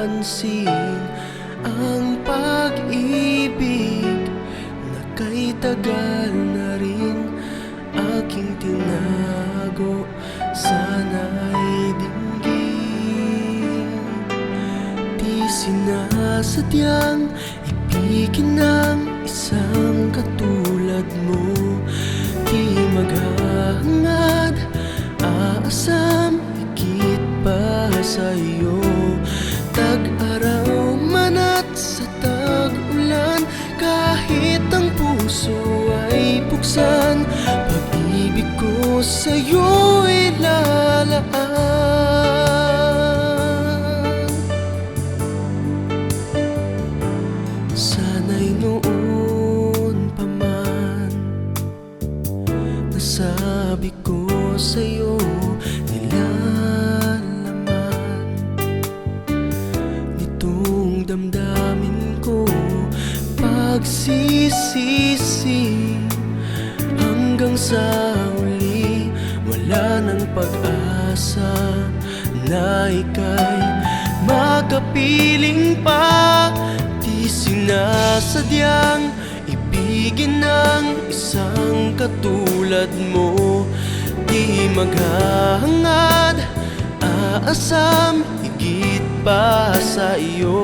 mapansin ang pag-ibig na kay tagal na rin aking tinago. Sana'y dinggin, di sinasadyang ibigin ng isang katulad mo. Di maghahangad, aasam higit pa sa'yo. Tag-araw man at sa tag-ulan, kahit ang puso ay buksan, pag-ibig ko sa'yo ilalaan. Sana'y noon pa man nasabi ko sa'yo, nilalaman nitong damdamin ko pagsisisi. Hanggang sa huli, wala nang pag-asa na ika'y makapiling pa. Di sinasadyang ibigin ng isang katulad mo. Di maghahangad, aasam higit pa sa iyo.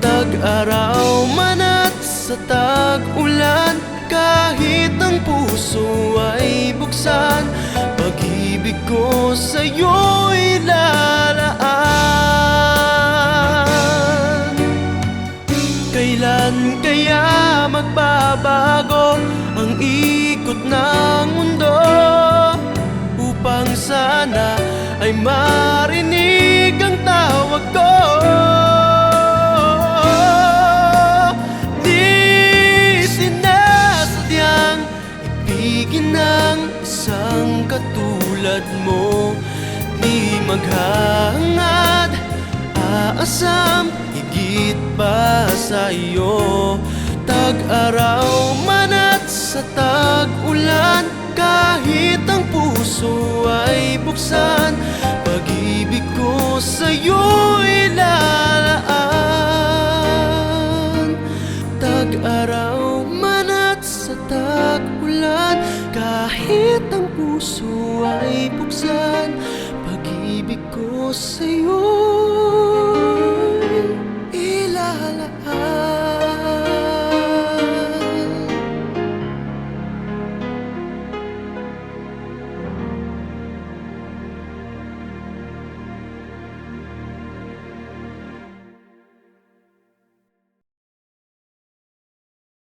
Tag-araw man at sa tag-ulan, kahit ang puso ay buksan, pag-ibig ko sa'yo ilalaan. Kailan kaya magbabago ang ikot ng mundo, upang sana ay marinig ang tawag ko? Ibigin ng isang katulad mo. Di maghahangad, aasam higit pa sa iyo. Tag-araw man at sa tag-ulan, kahit ang puso ay buksan, pag-ibig ko sa'yo ilalaan. Tag-araw man at sa tag-ulan, kahit ang puso ay buksan, pag-ibig ko sa'yo